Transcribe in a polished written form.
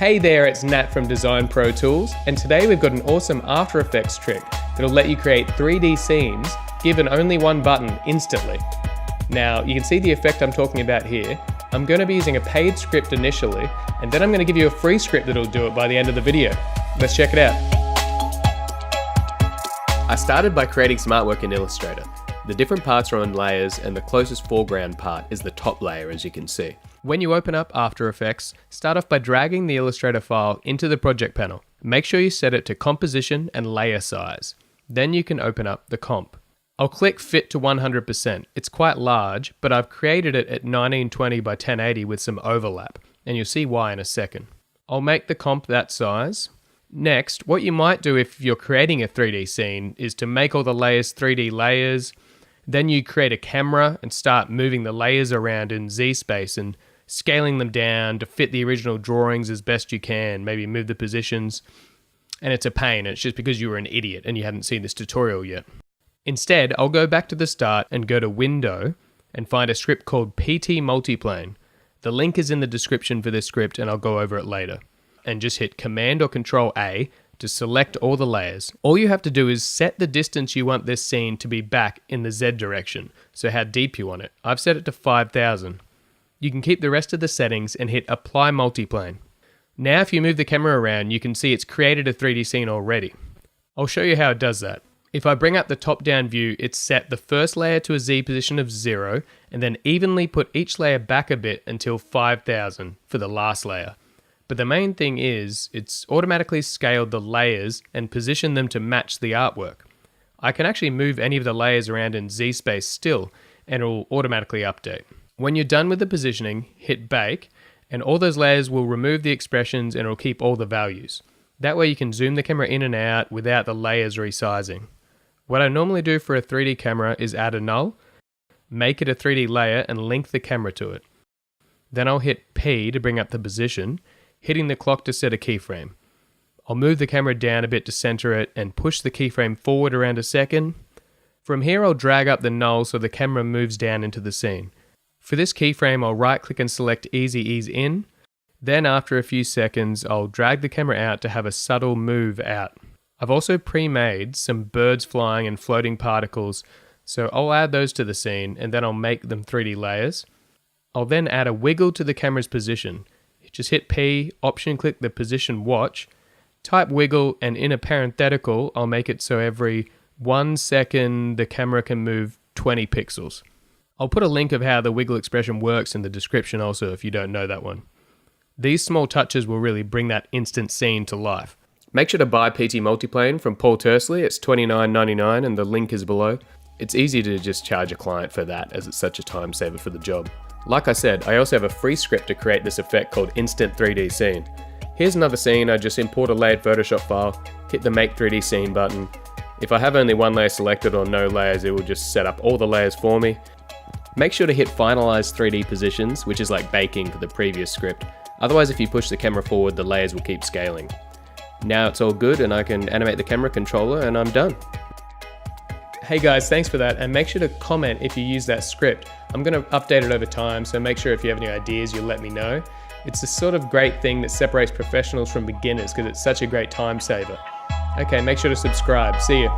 Hey there, it's Nat from Design Pro Tools, and today we've got an awesome After Effects trick that'll let you create 3D scenes given only one button instantly. Now, you can see the effect I'm talking about here. I'm going to be using a paid script initially, and then I'm going to give you a free script that'll do it by the end of the video. Let's check it out. I started by creating some artwork in Illustrator. The different parts are on layers, and the closest foreground part is the top layer, as you can see. When you open up After Effects, start off by dragging the Illustrator file into the project panel. Make sure you set it to composition and layer size. Then you can open up the comp. I'll click Fit to 100%. It's quite large, but I've created it at 1920 by 1080 with some overlap, and you'll see why in a second. I'll make the comp that size. Next, what you might do if you're creating a 3D scene is to make all the layers 3D layers. Then you create a camera and start moving the layers around in Z-space and scaling them down to fit the original drawings as best you can, maybe move the positions. And it's a pain, it's just because you were an idiot and you hadn't seen this tutorial yet. Instead, I'll go back to the start and go to Window and find a script called PT Multiplane. The link is in the description for this script and I'll go over it later. And just hit Command or Control A to select all the layers. All you have to do is set the distance you want this scene to be back in the Z direction, so how deep you want it. I've set it to 5,000. You can keep the rest of the settings and hit Apply Multiplane. Now if you move the camera around, you can see it's created a 3D scene already. I'll show you how it does that. If I bring up the top-down view, it's set the first layer to a Z position of 0, and then evenly put each layer back a bit until 5,000 for the last layer. But the main thing is, it's automatically scaled the layers and positioned them to match the artwork. I can actually move any of the layers around in Z-space still, and it will automatically update. When you're done with the positioning, hit Bake, and all those layers will remove the expressions and it'll keep all the values. That way you can zoom the camera in and out without the layers resizing. What I normally do for a 3D camera is add a null, make it a 3D layer and link the camera to it. Then I'll hit P to bring up the position, hitting the clock to set a keyframe. I'll move the camera down a bit to center it and push the keyframe forward around a second. From here I'll drag up the null so the camera moves down into the scene. For this keyframe I'll right click and select Easy Ease In. Then after a few seconds I'll drag the camera out to have a subtle move out. I've also pre-made some birds flying and floating particles, so I'll add those to the scene and then I'll make them 3D layers. I'll then add a wiggle to the camera's position. Just hit P, option click the position watch, type wiggle, and in a parenthetical I'll make it so every 1 second the camera can move 20 pixels. I'll put a link of how the wiggle expression works in the description also if you don't know that one. These small touches will really bring that instant scene to life. Make sure to buy PT Multiplane from Paul Tursley. It's $29.99 and the link is below. It's easy to just charge a client for that as it's such a time saver for the job. Like I said, I also have a free script to create this effect called Instant 3D Scene. Here's another scene. I just import a layered Photoshop file, hit the Make 3D Scene button. If I have only one layer selected or no layers, it will just set up all the layers for me. Make sure to hit Finalize 3D Positions, which is like baking for the previous script. Otherwise, if you push the camera forward, the layers will keep scaling. Now it's all good and I can animate the camera controller and I'm done. Hey guys, thanks for that, and make sure to comment if you use that script. I'm going to update it over time, so make sure if you have any ideas you'll let me know. It's the sort of great thing that separates professionals from beginners because it's such a great time saver. Okay, make sure to subscribe. See you.